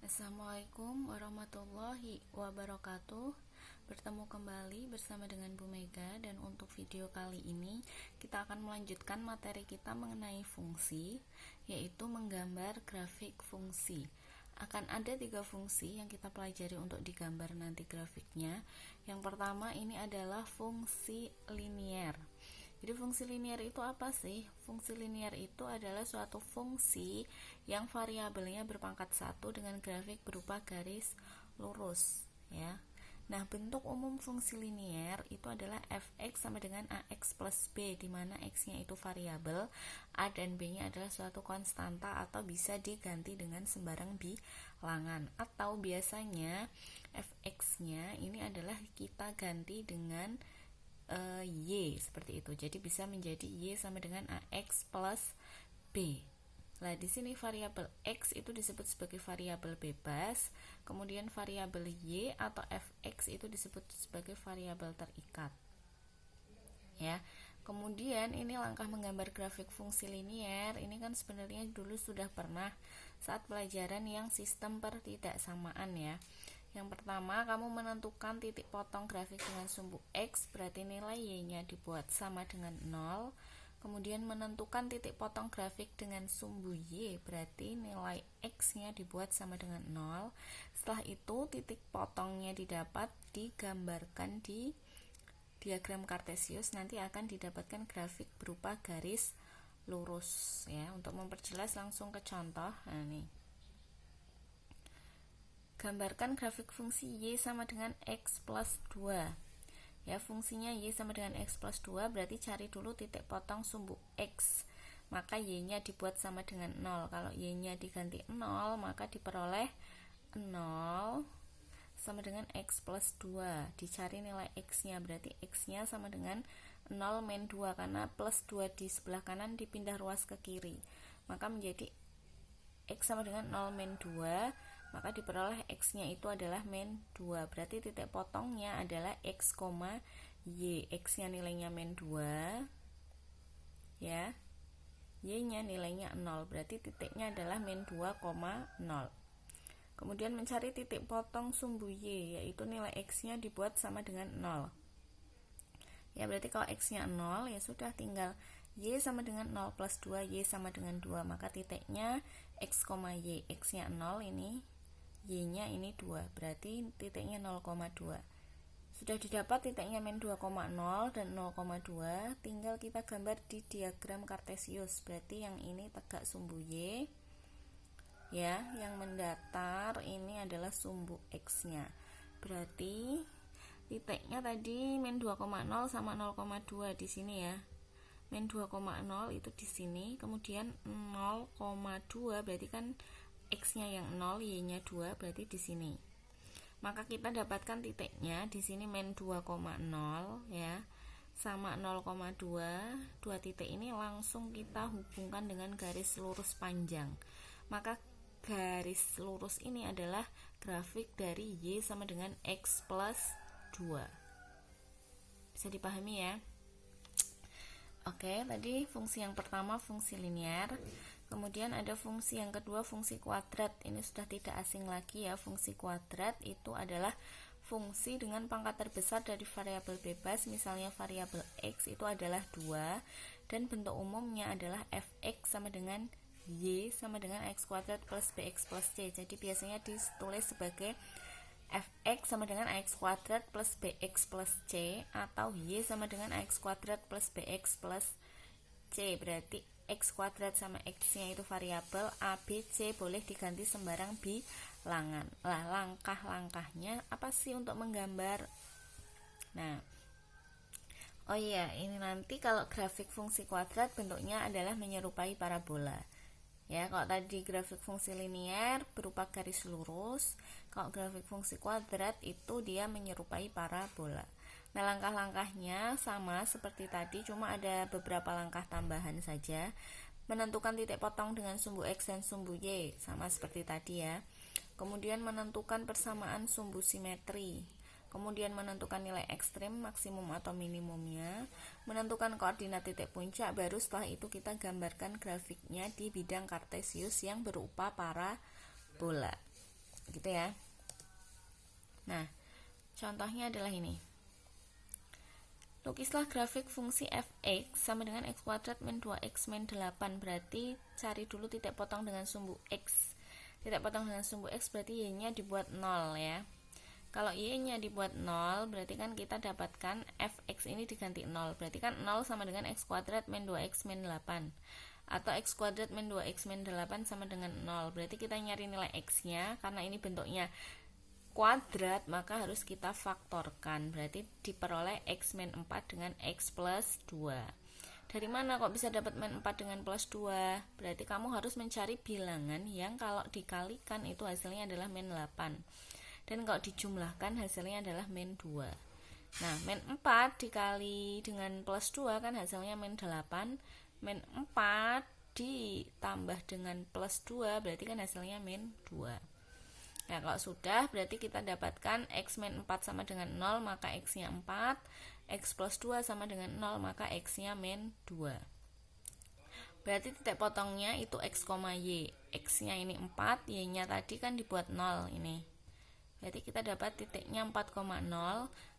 Assalamualaikum warahmatullahi wabarakatuh. Bertemu kembali bersama dengan Bu Mega, dan untuk video kali ini kita akan melanjutkan materi kita mengenai fungsi, yaitu menggambar grafik fungsi. Akan ada 3 fungsi yang kita pelajari untuk digambar nanti grafiknya. Yang pertama ini adalah fungsi linier. Jadi fungsi linier itu apa sih? Fungsi linier itu adalah suatu fungsi yang variabelnya berpangkat 1 dengan grafik berupa garis lurus, ya. Nah, bentuk umum fungsi linier itu adalah fx sama dengan ax plus b, di mana x-nya itu variabel, a dan b-nya adalah suatu konstanta atau bisa diganti dengan sembarang bilangan. Atau biasanya fx-nya ini adalah kita ganti dengan y, seperti itu. Jadi bisa menjadi y sama dengan ax plus b. Nah, di sini variabel x itu disebut sebagai variabel bebas, kemudian variabel y atau fx itu disebut sebagai variabel terikat. Ya. Kemudian ini langkah menggambar grafik fungsi linier. Ini kan sebenarnya dulu sudah pernah saat pelajaran yang sistem pertidaksamaan, ya. Yang pertama, kamu menentukan titik potong grafik dengan sumbu X, berarti nilai Y-nya dibuat sama dengan 0. Kemudian menentukan titik potong grafik dengan sumbu Y, berarti nilai X-nya dibuat sama dengan 0. Setelah itu, titik potongnya didapat, digambarkan di diagram Kartesius, nanti akan didapatkan grafik berupa garis lurus, ya. Untuk memperjelas langsung ke contoh. Nah, nih. Gambarkan grafik fungsi y sama dengan x plus 2. Ya, fungsinya y sama dengan x plus 2, berarti cari dulu titik potong sumbu x. Maka y-nya dibuat sama dengan 0. Kalau y-nya diganti 0, maka diperoleh 0 sama dengan x plus 2. Dicari nilai x-nya, berarti x-nya sama dengan 0 min 2, karena plus 2 di sebelah kanan dipindah ruas ke kiri. Maka menjadi x sama dengan 0 min 2. Maka diperoleh x-nya itu adalah min 2. Berarti titik potongnya adalah x, y. X-nya nilainya min 2. Ya. Y-nya nilainya 0. Berarti titiknya adalah min 2, 0. Kemudian mencari titik potong sumbu y, yaitu nilai x-nya dibuat sama dengan 0. Ya, berarti kalau x-nya 0, ya sudah tinggal y sama dengan 0 plus 2, y sama dengan 2. Maka titiknya x, y. X-nya 0 ini, y-nya ini 2, berarti titiknya 0,2. Sudah didapat titiknya min 2,0 dan 0,2, tinggal kita gambar di diagram Kartesius. Berarti yang ini tegak sumbu y, ya, yang mendatar ini adalah sumbu x-nya. Berarti titiknya tadi min 2,0 sama 0,2 di sini, ya. Min 2,0 itu di sini, kemudian 0,2 berarti kan x-nya yang 0, y-nya 2, berarti di sini. Maka kita dapatkan titiknya di sini min 2,0, ya, sama 0,2. Dua titik ini langsung kita hubungkan dengan garis lurus panjang. Maka garis lurus ini adalah grafik dari y sama dengan x plus 2. Bisa dipahami, ya? Oke, tadi fungsi yang pertama fungsi linier. Kemudian ada fungsi yang kedua, fungsi kuadrat. Ini sudah tidak asing lagi, ya. Fungsi kuadrat itu adalah fungsi dengan pangkat terbesar dari variabel bebas. Misalnya variabel x itu adalah 2, dan bentuk umumnya adalah fx sama dengan y sama dengan x kuadrat plus bx plus c. Jadi biasanya ditulis sebagai fx sama dengan ax kuadrat plus bx plus c, atau y sama dengan ax kuadrat plus bx plus c. Berarti x kuadrat sama x-nya itu variabel, a, b, c boleh diganti sembarang bilangan. Lah, langkah-langkahnya apa sih untuk menggambar? Nah, oh iya, ini nanti kalau grafik fungsi kuadrat bentuknya adalah menyerupai parabola. Ya, kalau tadi grafik fungsi linier berupa garis lurus, kalau grafik fungsi kuadrat itu dia menyerupai parabola. Nah, langkah-langkahnya sama seperti tadi, cuma ada beberapa langkah tambahan saja. Menentukan titik potong dengan sumbu x dan sumbu y, sama seperti tadi, ya. Kemudian menentukan persamaan sumbu simetri. Kemudian menentukan nilai ekstrim, maksimum atau minimumnya. Menentukan koordinat titik puncak, baru setelah itu kita gambarkan grafiknya di bidang Kartesius yang berupa parabola. gitu ya. Nah, contohnya adalah ini. Lukislah grafik fungsi fx sama dengan x kuadrat min 2x min 8. Berarti cari dulu titik potong dengan sumbu x. Titik potong dengan sumbu x berarti y-nya dibuat 0 ya. Kalau y-nya dibuat 0, berarti kan kita dapatkan fx ini diganti 0. Berarti kan 0 sama dengan x kuadrat min 2x min 8. Atau x kuadrat min 2x min 8 sama dengan 0. Berarti kita nyari nilai x-nya, karena ini bentuknya kuadrat, maka harus kita faktorkan. Berarti diperoleh x min 4 dengan x plus 2. Dari mana kok bisa dapat min 4 dengan plus 2? Berarti kamu harus mencari bilangan yang kalau dikalikan itu hasilnya adalah min 8. Dan kalau dijumlahkan hasilnya adalah min 2. Nah, min 4 dikali dengan plus 2 kan hasilnya min 8. Min 4 ditambah dengan plus 2 berarti kan hasilnya min 2. Nah, kalau sudah berarti kita dapatkan x min 4 sama dengan 0, maka x-nya 4. X plus 2 sama dengan 0, maka x-nya min 2. Berarti titik potongnya itu x, y. X-nya ini 4, y-nya tadi kan dibuat 0 ini. Berarti kita dapat titiknya 4,0.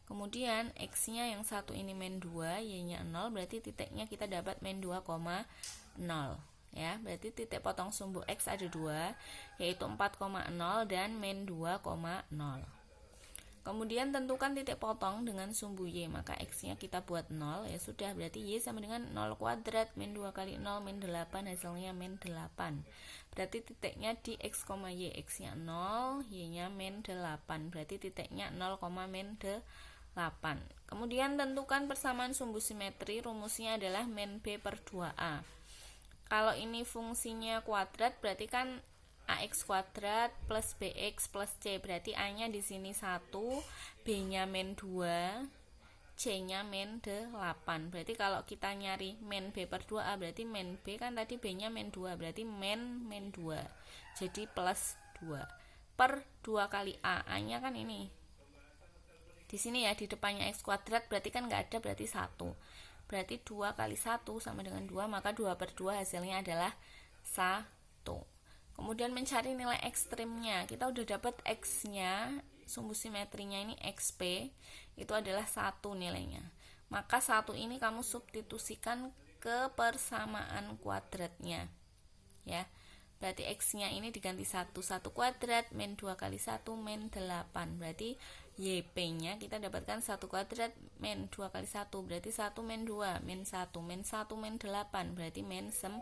Kemudian x-nya yang satu ini min 2, y-nya 0, berarti titiknya kita dapat min 2,0. Ya, berarti titik potong sumbu x ada 2, yaitu 4,0 dan min 2,0. Kemudian tentukan titik potong dengan sumbu y, maka x-nya kita buat 0, ya sudah, berarti y sama dengan 0 kuadrat, min 2 kali 0, min 8, hasilnya min 8. Berarti titiknya di x, y, x-nya 0, y-nya min 8, berarti titiknya 0, min 8. Kemudian tentukan persamaan sumbu simetri, rumusnya adalah min b per 2a. Kalau ini fungsinya kuadrat berarti kan ax kuadrat plus bx plus c, berarti a-nya di sini 1, b-nya min 2, c-nya min 8. Berarti kalau kita nyari min b per 2a berarti min b kan tadi b-nya min 2, berarti min 2. Jadi plus 2 per 2 kali a-nya kan ini. Di sini ya di depannya x kuadrat berarti kan nggak ada, berarti 1. Berarti 2 kali 1 sama dengan 2, maka 2 per 2 hasilnya adalah 1. Kemudian mencari nilai ekstrimnya. Kita udah dapat x-nya, sumbu simetrinya ini xp, itu adalah 1 nilainya. Maka 1 ini kamu substitusikan ke persamaan kuadratnya. Ya. Berarti x-nya ini diganti 1 kuadrat, min 2 kali 1, min 8. Berarti yp-nya kita dapatkan 1 kuadrat, min 2 kali 1. Berarti 1 min 2, min 1, min 1, min 8. Berarti min 9.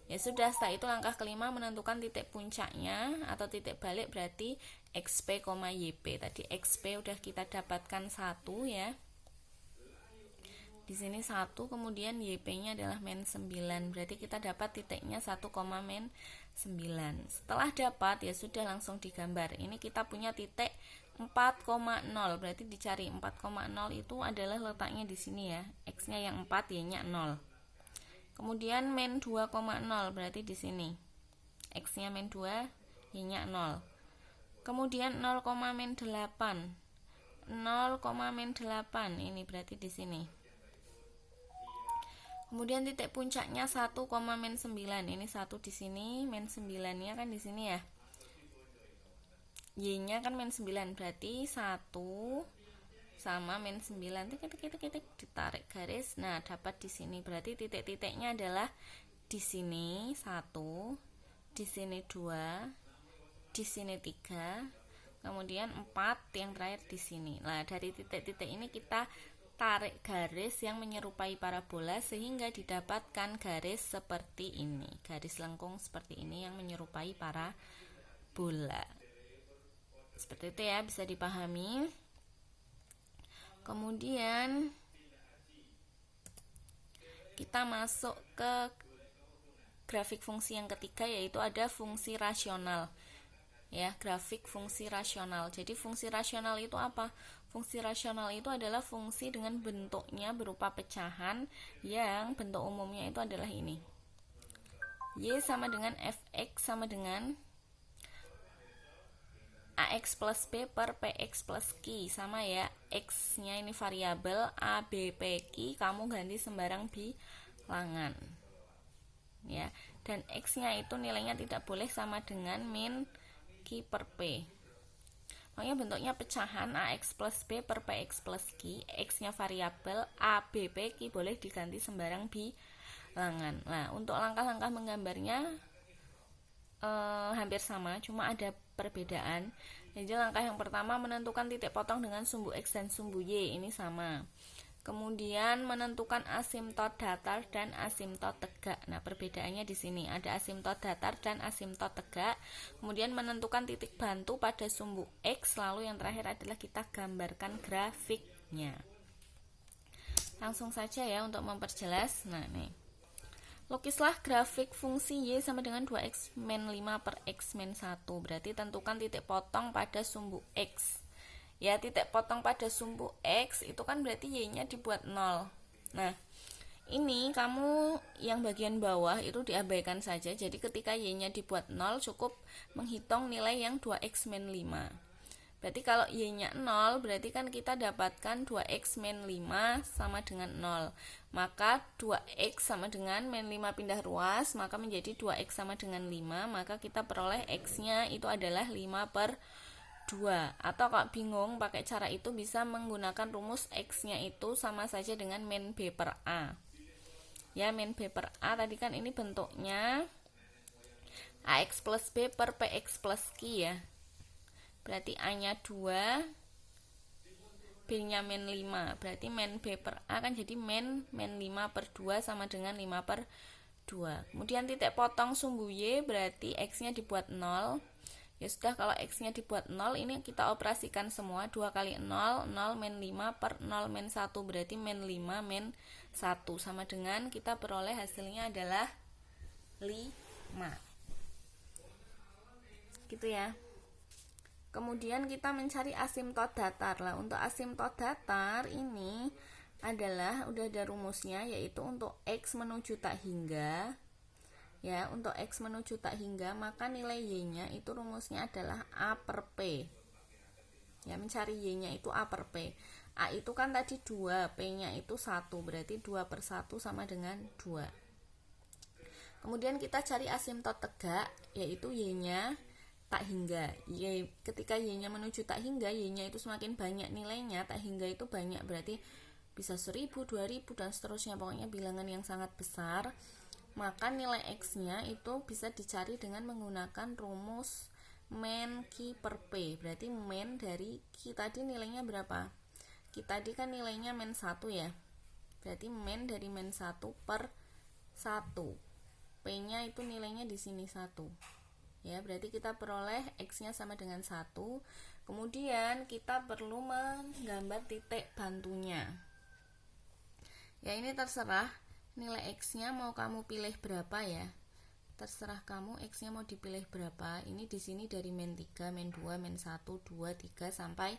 Ya sudah, setelah itu langkah kelima menentukan titik puncaknya atau titik balik, berarti xp, yp. Tadi xp udah kita dapatkan 1 ya. Di sini 1, kemudian YP-nya adalah min 9. Berarti kita dapat titiknya 1, min 9. Setelah dapat ya sudah langsung digambar. Ini kita punya titik 4,0. Berarti dicari 4,0 itu adalah letaknya di sini ya. X-nya yang 4, Y-nya 0. Kemudian min 2,0 berarti di sini. X-nya min 2, Y-nya 0. Kemudian 0, min 8. 0, min 8 ini berarti di sini. Kemudian titik puncaknya 1, min 9. Ini 1 di sini, min 9-nya kan di sini ya. Y-nya kan min 9, berarti 1 sama min 9. Titik ditarik garis. Nah, dapat di sini. Berarti titik-titiknya adalah di sini 1, di sini 2, di sini 3, kemudian 4 yang terakhir di sini. Nah, dari titik-titik ini kita tarik garis yang menyerupai parabola sehingga didapatkan garis seperti ini, garis lengkung seperti ini yang menyerupai parabola. Seperti itu ya, bisa dipahami. Kemudian kita masuk ke grafik fungsi yang ketiga, yaitu ada fungsi rasional. Ya, grafik fungsi rasional. Jadi fungsi rasional itu apa? Fungsi rasional itu adalah fungsi dengan bentuknya berupa pecahan yang bentuk umumnya itu adalah ini. Y sama dengan fx sama dengan ax plus b per px plus q. Sama ya, x-nya ini variabel, a, b, p, q, kamu ganti sembarang bilangan. Ya, dan x-nya itu nilainya tidak boleh sama dengan min Q per P. Makanya bentuknya pecahan AX plus B per PX plus Q. X-nya variabel, A, B, P, Q boleh diganti sembarang bilangan. Nah, untuk langkah-langkah menggambarnya hampir sama, cuma ada perbedaan. Jadi langkah yang pertama menentukan titik potong dengan sumbu X dan sumbu Y, ini sama. Kemudian menentukan asimtot datar dan asimtot tegak. Nah, perbedaannya di sini ada asimtot datar dan asimtot tegak. Kemudian menentukan titik bantu pada sumbu X. Lalu yang terakhir adalah kita gambarkan grafiknya. Langsung saja ya untuk memperjelas. Nah, nih. Lukislah grafik fungsi Y sama dengan 2X min 5 per X min 1. Berarti tentukan titik potong pada sumbu X. Ya, titik potong pada sumbu X itu kan berarti Y-nya dibuat 0. Nah, ini kamu yang bagian bawah itu diabaikan saja. Jadi ketika Y-nya dibuat 0 cukup menghitung nilai yang 2X min 5. Berarti kalau Y-nya 0 berarti kan kita dapatkan 2X min 5 sama dengan 0. Maka 2X sama dengan min 5 pindah ruas, maka menjadi 2X sama dengan 5. Maka kita peroleh X-nya itu adalah 5 per 2. Atau kalau bingung pakai cara itu bisa menggunakan rumus X-nya itu sama saja dengan min B per A. Ya, min B per A tadi kan ini bentuknya AX plus B per PX plus Q ya. Berarti A-nya 2, B-nya min 5. Berarti min B per A kan jadi min 5 per 2 sama dengan 5 per 2. Kemudian titik potong sumbu Y berarti X-nya dibuat 0. Ya sudah, kalau X-nya dibuat 0, ini kita operasikan semua. 2 kali 0, 0 min 5 per 0 min 1. Berarti min 5 min 1. Sama dengan kita peroleh hasilnya adalah 5. Gitu ya. Kemudian kita mencari asimtot datar. Lah, untuk asimtot datar ini adalah udah ada rumusnya, yaitu untuk X menuju tak hingga. Ya, untuk X menuju tak hingga, maka nilai Y-nya itu rumusnya adalah A per P. Ya, mencari Y-nya itu A per P. A itu kan tadi 2, P-nya itu 1, berarti 2 per 1 sama dengan 2. Kemudian kita cari asimtot tegak, yaitu Y-nya tak hingga. Ketika Y-nya menuju tak hingga, Y-nya itu semakin banyak nilainya, tak hingga itu banyak, berarti bisa 1000, 2000, dan seterusnya, pokoknya bilangan yang sangat besar. Maka nilai X-nya itu bisa dicari dengan menggunakan rumus min Q per P. Berarti min dari Q tadi nilainya berapa? Q tadi kan nilainya min 1 ya. Berarti min dari min 1 per 1. P-nya itu nilainya di sini 1. Ya, berarti kita peroleh X-nya sama dengan 1. Kemudian kita perlu menggambar titik bantunya. Ya, ini terserah nilai X-nya mau kamu pilih berapa ya. Terserah kamu X-nya mau dipilih berapa. Ini di sini dari min 3, min 2, min 1, 2, 3 sampai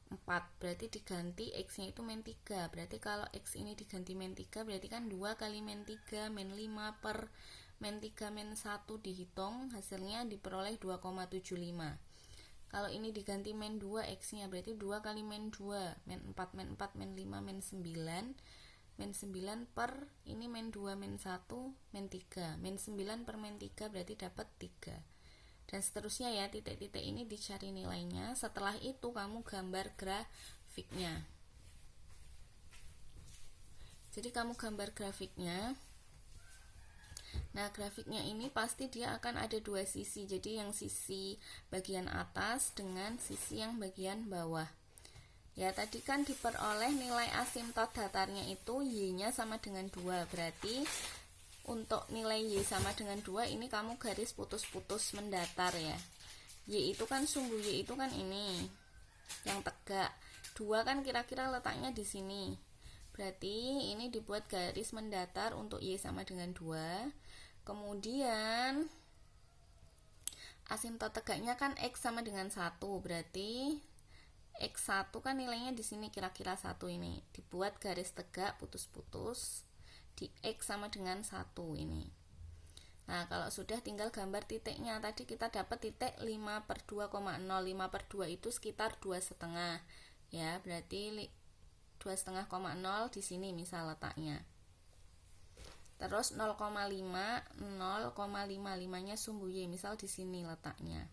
4. Berarti diganti X-nya itu min 3. Berarti kalau X ini diganti min 3 berarti kan 2 kali min 3 min 5 per min 3 min 1 dihitung, hasilnya diperoleh 2,75. Kalau ini diganti min 2 X-nya berarti 2 kali min 2 min 4 min 4 min 5 min 9. Min 9 per ini min 2 min 1 min 3. Min 9 per min 3 berarti dapat 3. Dan seterusnya ya, titik-titik ini dicari nilainya. Setelah itu kamu gambar grafiknya. Jadi kamu gambar grafiknya. Nah, grafiknya ini pasti dia akan ada dua sisi. Jadi yang sisi bagian atas dengan sisi yang bagian bawah. Ya, tadi kan diperoleh nilai asimtot datarnya itu Y-nya sama dengan 2. Berarti untuk nilai Y sama dengan 2 ini kamu garis putus-putus mendatar ya. Y itu kan sumbu Y itu kan ini yang tegak. 2 kan kira-kira letaknya di sini. Berarti ini dibuat garis mendatar untuk Y sama dengan 2. Kemudian asimtot tegaknya kan X sama dengan 1. Berarti X1 kan nilainya di sini kira-kira 1 ini. Dibuat garis tegak putus-putus di X sama dengan 1 ini. Nah, kalau sudah tinggal gambar titiknya. Tadi kita dapat titik 5 per 2,0. 5 per 2 itu sekitar 2,5. Ya, berarti 2,5,0 di sini misal letaknya. Terus 0,5 nya sumbu Y misal di sini letaknya.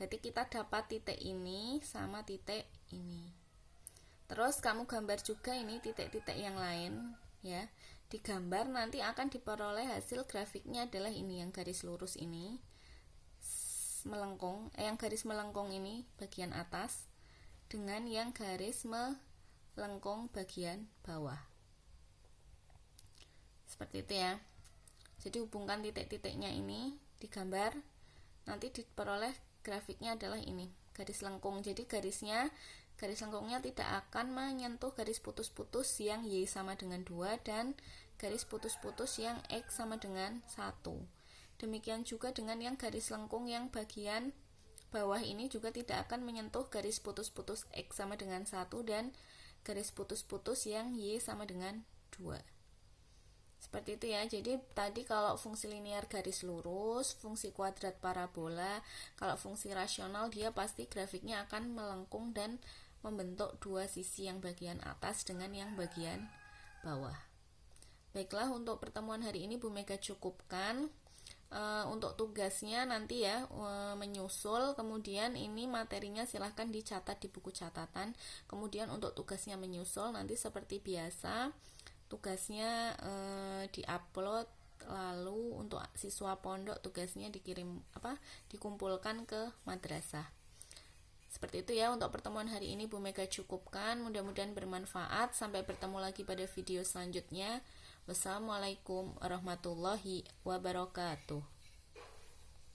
Berarti kita dapat titik ini sama titik ini. Terus kamu gambar juga ini titik-titik yang lain ya. Digambar nanti akan diperoleh hasil grafiknya adalah ini yang garis lurus ini melengkung, yang garis melengkung ini bagian atas dengan yang garis melengkung bagian bawah. Seperti itu ya. Jadi hubungkan titik-titiknya ini digambar, nanti diperoleh grafiknya adalah ini, garis lengkung. Jadi garis lengkungnya tidak akan menyentuh garis putus-putus yang Y sama dengan 2 dan garis putus-putus yang X sama dengan 1. Demikian juga dengan yang garis lengkung yang bagian bawah ini juga tidak akan menyentuh garis putus-putus X sama dengan 1 dan garis putus-putus yang Y sama dengan 2. Seperti itu ya. Jadi tadi kalau fungsi linear garis lurus, fungsi kuadrat parabola, kalau fungsi rasional dia pasti grafiknya akan melengkung dan membentuk dua sisi, yang bagian atas dengan yang bagian bawah. Baiklah, untuk pertemuan hari ini Bu Mega cukupkan. Untuk tugasnya nanti ya menyusul, kemudian ini materinya silahkan dicatat di buku catatan. Kemudian untuk tugasnya menyusul nanti seperti biasa tugasnya diupload, lalu untuk siswa pondok tugasnya dikumpulkan ke madrasah. Seperti itu ya untuk pertemuan hari ini Bu Mega cukupkan. Mudah-mudahan bermanfaat. Sampai bertemu lagi pada video selanjutnya. Wassalamualaikum warahmatullahi wabarakatuh.